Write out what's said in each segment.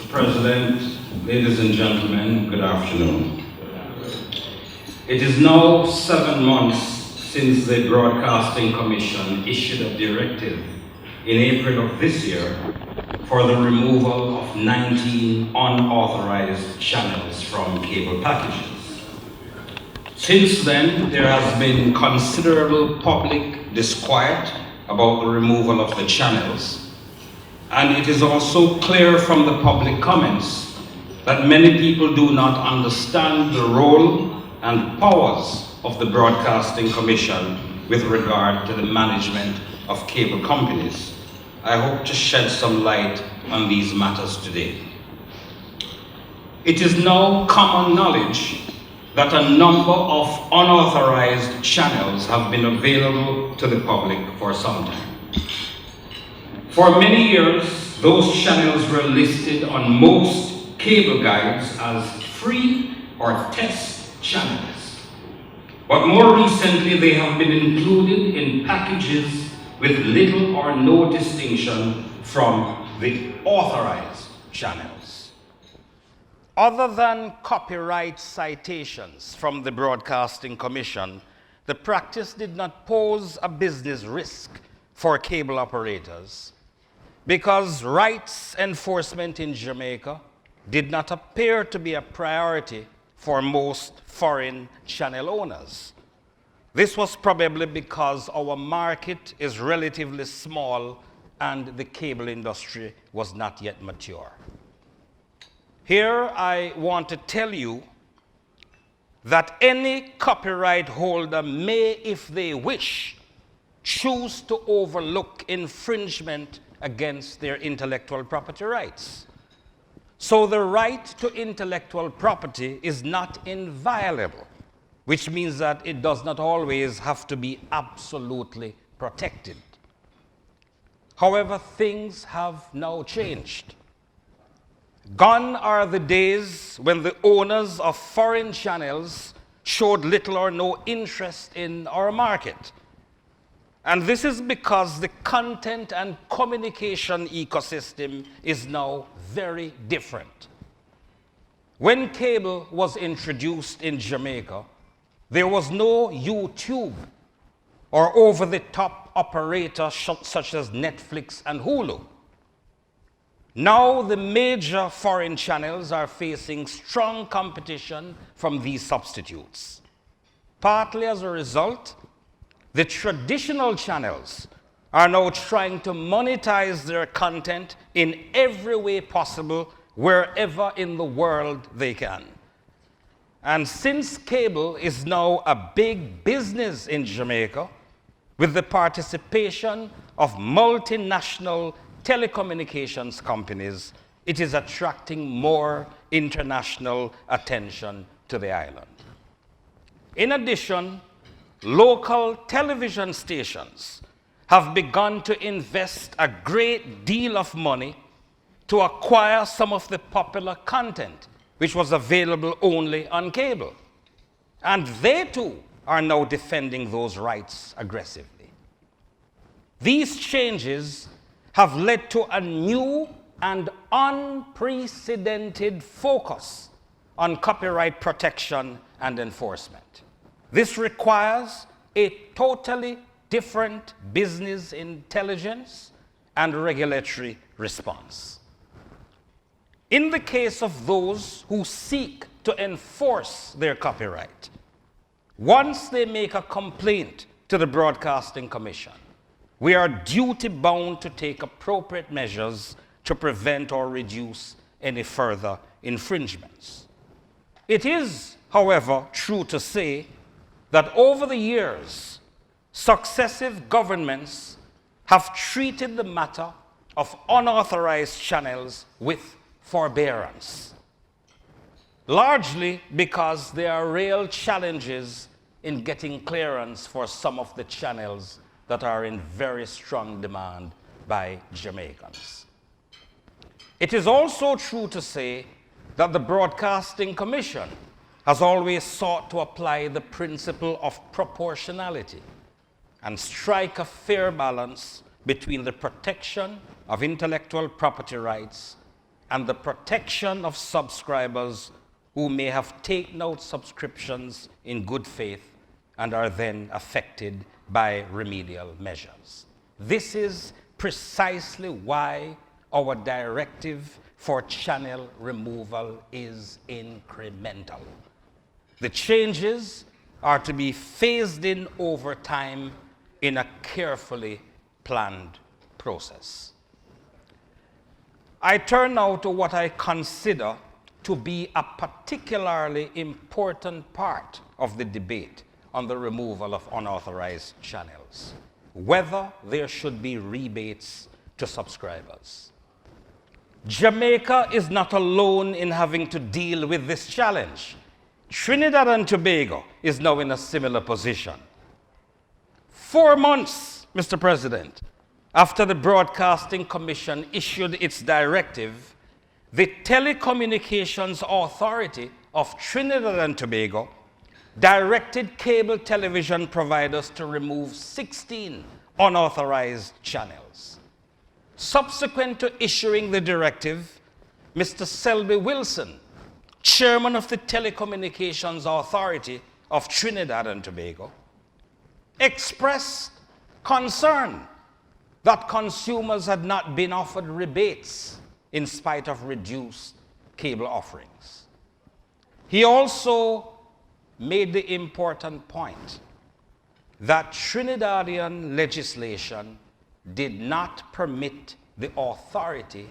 Mr. President, ladies and gentlemen, good afternoon. It is now 7 months since the Broadcasting Commission issued a directive in April of this year for the removal of 19 unauthorized channels from cable packages. Since then, there has been considerable public disquiet about the removal of the channels, and it is also clear from the public comments that many people do not understand the role and powers of the Broadcasting Commission with regard to the management of cable companies. I hope to shed some light on these matters today. It is now common knowledge that a number of unauthorized channels have been available to the public for some time. For many years, those channels were listed on most cable guides as free or test channels. But more recently, they have been included in packages with little or no distinction from the authorized channels. Other than copyright citations from the Broadcasting Commission, the practice did not pose a business risk for cable operators because rights enforcement in Jamaica did not appear to be a priority for most foreign channel owners. This was probably because our market is relatively small and the cable industry was not yet mature. Here I want to tell you that any copyright holder may, if they wish, choose to overlook infringement against their intellectual property rights. So the right to intellectual property is not inviolable, which means that it does not always have to be absolutely protected. However, things have now changed. Gone are the days when the owners of foreign channels showed little or no interest in our market. And this is because the content and communication ecosystem is now very different. When cable was introduced in Jamaica, there was no YouTube or over-the-top operator such as Netflix and Hulu. Now the major foreign channels are facing strong competition from these substitutes. Partly as a result, the traditional channels are now trying to monetize their content in every way possible, wherever in the world they can. And since cable is now a big business in Jamaica, with the participation of multinational telecommunications companies, it is attracting more international attention to the island. In addition, local television stations have begun to invest a great deal of money to acquire some of the popular content which was available only on cable. And they too are now defending those rights aggressively. These changes have led to a new and unprecedented focus on copyright protection and enforcement. This requires a totally different business intelligence and regulatory response. In the case of those who seek to enforce their copyright, once they make a complaint to the Broadcasting Commission, we are duty-bound to take appropriate measures to prevent or reduce any further infringements. It is, however, true to say that over the years, successive governments have treated the matter of unauthorized channels with forbearance, largely because there are real challenges in getting clearance for some of the channels that are in very strong demand by Jamaicans. It is also true to say that the Broadcasting Commission has always sought to apply the principle of proportionality and strike a fair balance between the protection of intellectual property rights and the protection of subscribers who may have taken out subscriptions in good faith and are then affected by remedial measures. This is precisely why our directive for channel removal is incremental. The changes are to be phased in over time in a carefully planned process. I turn now to what I consider to be a particularly important part of the debate on the removal of unauthorized channels, whether there should be rebates to subscribers. Jamaica is not alone in having to deal with this challenge. Trinidad and Tobago is now in a similar position. 4 months, Mr. President, after the Broadcasting Commission issued its directive, the Telecommunications Authority of Trinidad and Tobago directed cable television providers to remove 16 unauthorized channels. Subsequent to issuing the directive, Mr. Selby Wilson, chairman of the Telecommunications Authority of Trinidad and Tobago, expressed concern that consumers had not been offered rebates in spite of reduced cable offerings. He also made the important point that Trinidadian legislation did not permit the authority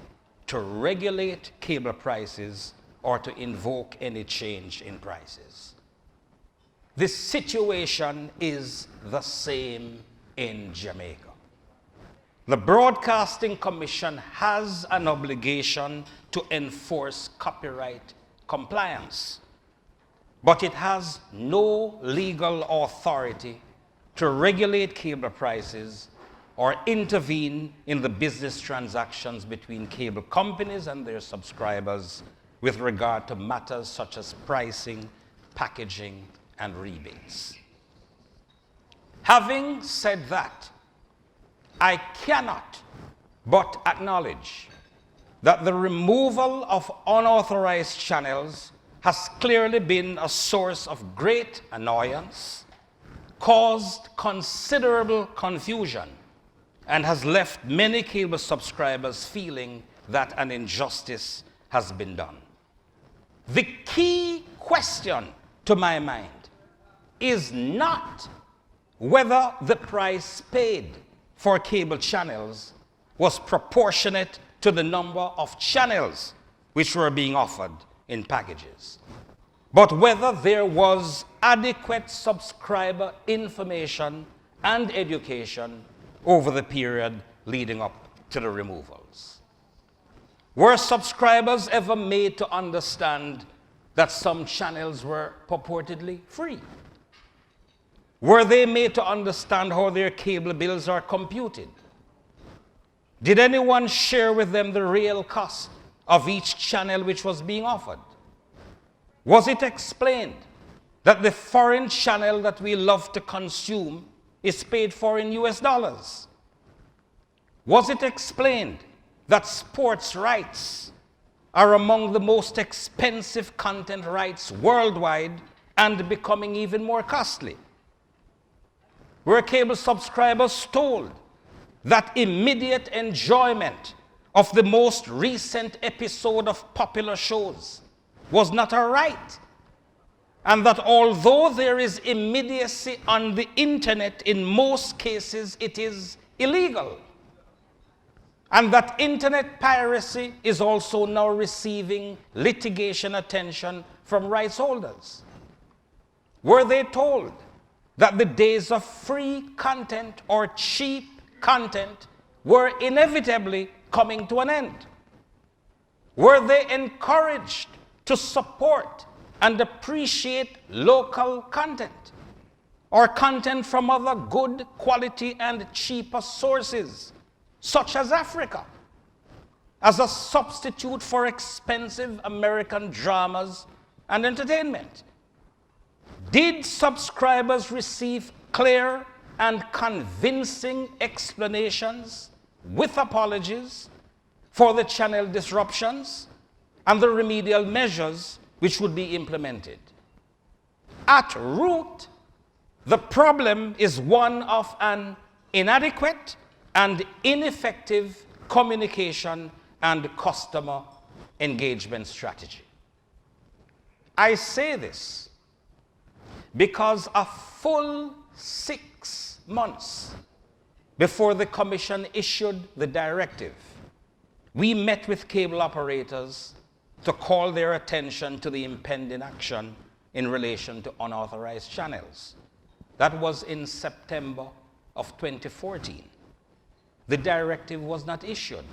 to regulate cable prices or to invoke any change in prices. The situation is the same in Jamaica. The Broadcasting Commission has an obligation to enforce copyright compliance, but it has no legal authority to regulate cable prices or intervene in the business transactions between cable companies and their subscribers with regard to matters such as pricing, packaging, and rebates. Having said that, I cannot but acknowledge that the removal of unauthorized channels has clearly been a source of great annoyance, caused considerable confusion, and has left many cable subscribers feeling that an injustice has been done. The key question to my mind is not whether the price paid for cable channels was proportionate to the number of channels which were being offered in packages, but whether there was adequate subscriber information and education over the period leading up to the removals. Were subscribers ever made to understand that some channels were purportedly free? Were they made to understand how their cable bills are computed? Did anyone share with them the real cost of each channel which was being offered? Was it explained that the foreign channel that we love to consume is paid for in US dollars? Was it explained that sports rights are among the most expensive content rights worldwide and becoming even more costly? Were cable subscribers told that immediate enjoyment of the most recent episode of popular shows was not a right, and that although there is immediacy on the internet, in most cases it is illegal, and that internet piracy is also now receiving litigation attention from rights holders? Were they told that the days of free content or cheap content were inevitably coming to an end? Were they encouraged to support and appreciate local content or content from other good quality and cheaper sources, such as Africa, as a substitute for expensive American dramas and entertainment? Did subscribers receive clear and convincing explanations with apologies for the channel disruptions and the remedial measures which would be implemented. At root, the problem is one of an inadequate and ineffective communication and customer engagement strategy. I say this because a full 6 months before the Commission issued the directive, we met with cable operators to call their attention to the impending action in relation to unauthorized channels. That was in September of 2014. The directive was not issued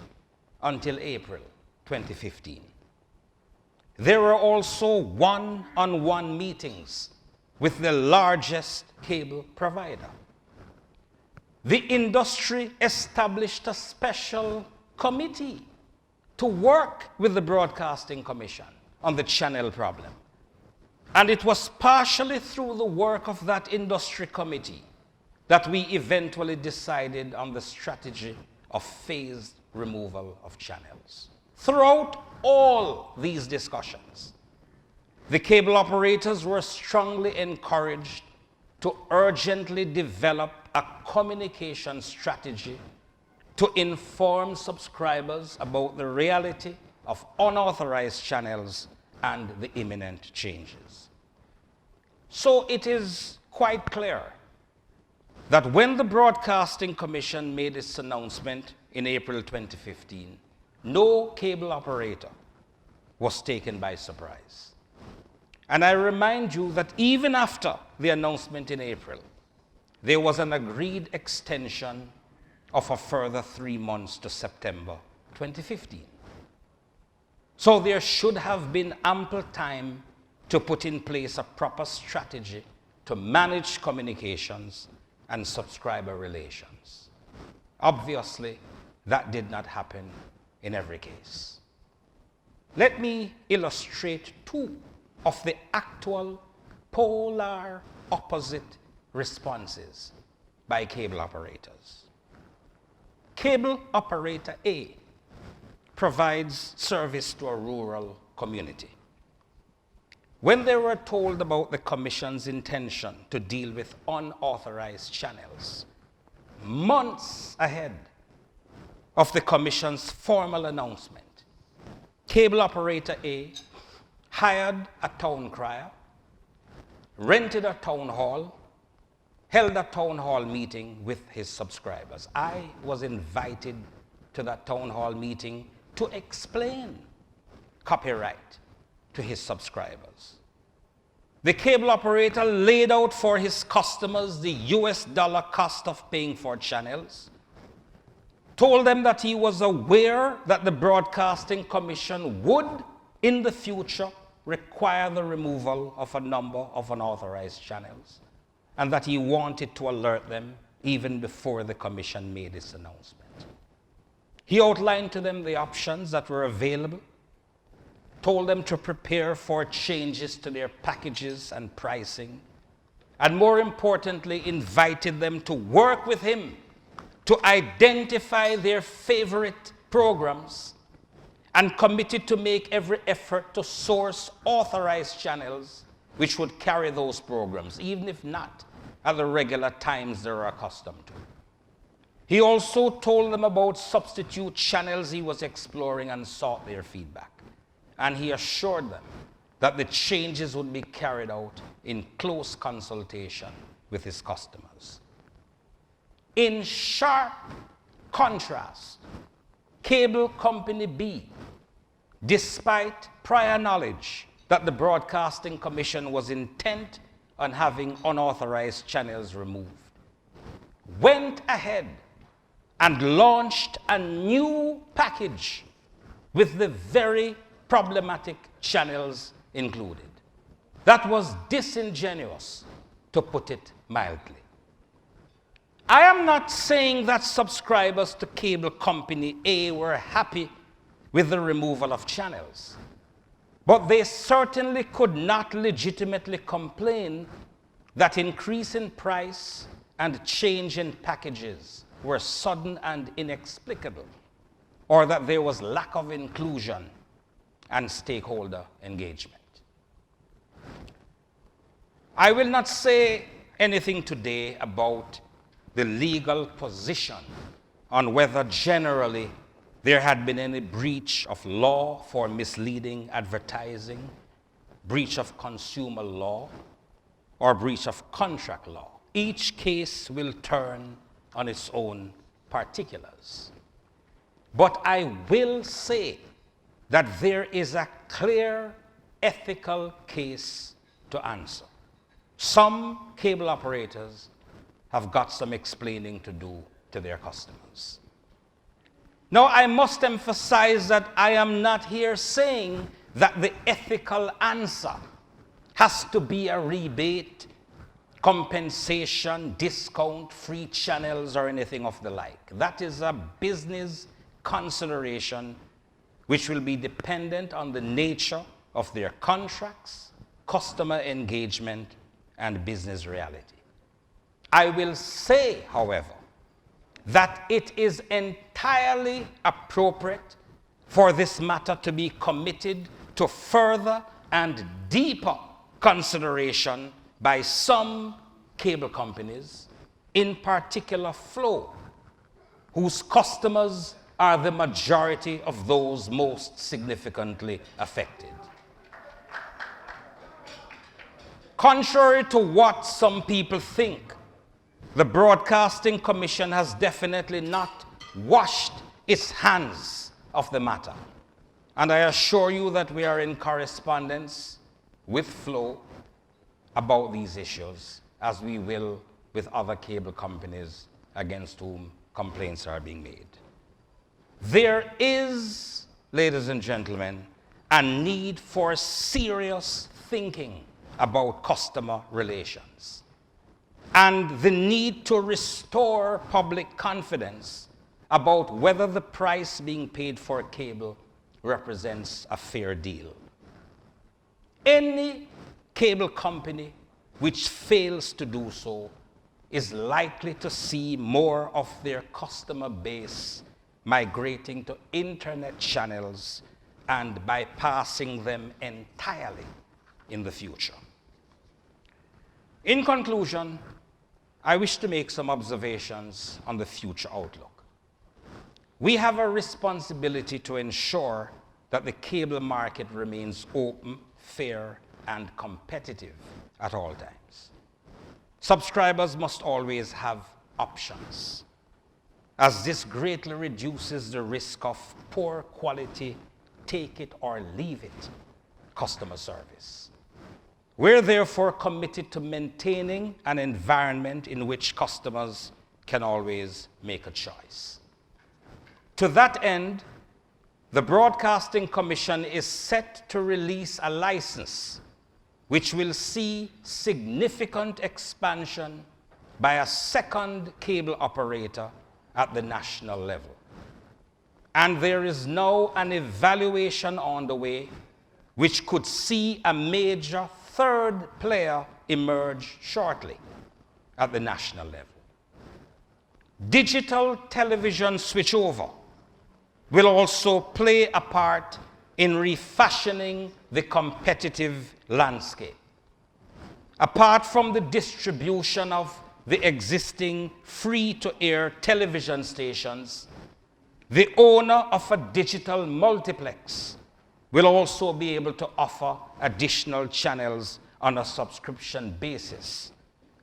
until April 2015. There were also one-on-one meetings with the largest cable provider. The industry established a special committee to work with the Broadcasting Commission on the channel problem. And it was partially through the work of that industry committee that we eventually decided on the strategy of phased removal of channels. Throughout all these discussions, the cable operators were strongly encouraged to urgently develop a communication strategy to inform subscribers about the reality of unauthorized channels and the imminent changes. So it is quite clear that when the Broadcasting Commission made its announcement in April 2015, no cable operator was taken by surprise. And I remind you that even after the announcement in April, there was an agreed extension of a further 3 months to September 2015. So there should have been ample time to put in place a proper strategy to manage communications and subscriber relations. Obviously, that did not happen in every case. Let me illustrate 2 of the actual polar opposite responses by cable operators. Cable operator A provides service to a rural community. When they were told about the Commission's intention to deal with unauthorized channels, months ahead of the Commission's formal announcement, cable operator A hired a town crier, rented a town hall, held a town hall meeting with his subscribers. I was invited to that town hall meeting to explain copyright to his subscribers. The cable operator laid out for his customers the US dollar cost of paying for channels, told them that he was aware that the Broadcasting Commission would, in the future, require the removal of a number of unauthorized channels, and that he wanted to alert them even before the Commission made its announcement. He outlined to them the options that were available, told them to prepare for changes to their packages and pricing, and more importantly, invited them to work with him to identify their favorite programs and committed to make every effort to source authorized channels which would carry those programs, even if not at the regular times they're accustomed to. He also told them about substitute channels he was exploring and sought their feedback. And he assured them that the changes would be carried out in close consultation with his customers. In sharp contrast, Cable Company B, despite prior knowledge that the Broadcasting Commission was intent on having unauthorized channels removed, went ahead and launched a new package with the very problematic channels included. That was disingenuous, to put it mildly. I am not saying that subscribers to Cable Company A were happy with the removal of channels, but they certainly could not legitimately complain that increase in price and change in packages were sudden and inexplicable, or that there was lack of inclusion and stakeholder engagement. I will not say anything today about the legal position on whether generally there had been any breach of law for misleading advertising, breach of consumer law, or breach of contract law. Each case will turn on its own particulars. But I will say that there is a clear ethical case to answer. Some cable operators have got some explaining to do to their customers. Now, I must emphasize that I am not here saying that the ethical answer has to be a rebate, compensation, discount, free channels, or anything of the like. That is a business consideration which will be dependent on the nature of their contracts, customer engagement, and business reality. I will say, however, that it is entirely appropriate for this matter to be committed to further and deeper consideration by some cable companies, in particular Flow, whose customers are the majority of those most significantly affected. Contrary to what some people think, the Broadcasting Commission has definitely not washed its hands of the matter. And I assure you that we are in correspondence with Flow about these issues, as we will with other cable companies against whom complaints are being made. There is, ladies and gentlemen, a need for serious thinking about customer relations and the need to restore public confidence about whether the price being paid for cable represents a fair deal. Any cable company which fails to do so is likely to see more of their customer base migrating to internet channels and bypassing them entirely in the future. In conclusion, I wish to make some observations on the future outlook. We have a responsibility to ensure that the cable market remains open, fair, and competitive at all times. Subscribers must always have options, as this greatly reduces the risk of poor quality, take it or leave it customer service. We're therefore committed to maintaining an environment in which customers can always make a choice. To that end, the Broadcasting Commission is set to release a license which will see significant expansion by a second cable operator at the national level. And there is now an evaluation on the way which could see a major third player emerge shortly at the national level. Digital television switchover will also play a part in refashioning the competitive landscape. Apart from the distribution of the existing free-to-air television stations, the owner of a digital multiplex will also be able to offer additional channels on a subscription basis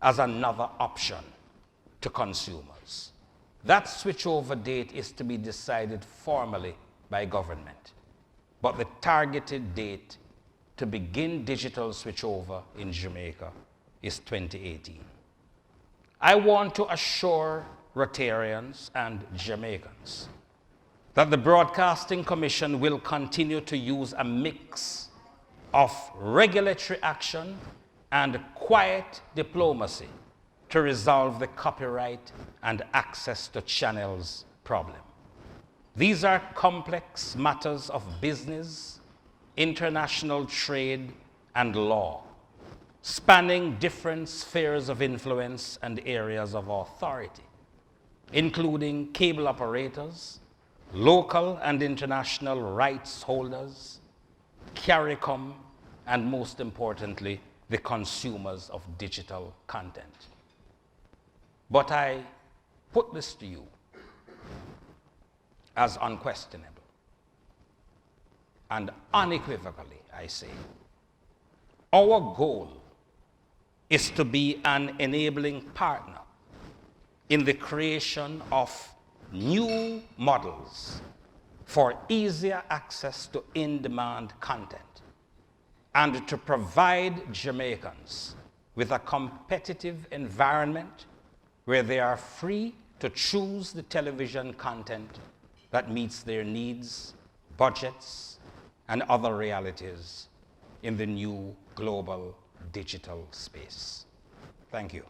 as another option to consumers. That switchover date is to be decided formally by government, but the targeted date to begin digital switchover in Jamaica is 2018. I want to assure Rotarians and Jamaicans that the Broadcasting Commission will continue to use a mix of regulatory action and quiet diplomacy to resolve the copyright and access to channels problem. These are complex matters of business, international trade, and law, spanning different spheres of influence and areas of authority, including cable operators, local and international rights holders, CARICOM, and most importantly, the consumers of digital content. But I put this to you as unquestionable and unequivocally, I say, our goal is to be an enabling partner in the creation of new models for easier access to in-demand content and to provide Jamaicans with a competitive environment where they are free to choose the television content that meets their needs, budgets, and other realities in the new global digital space. Thank you.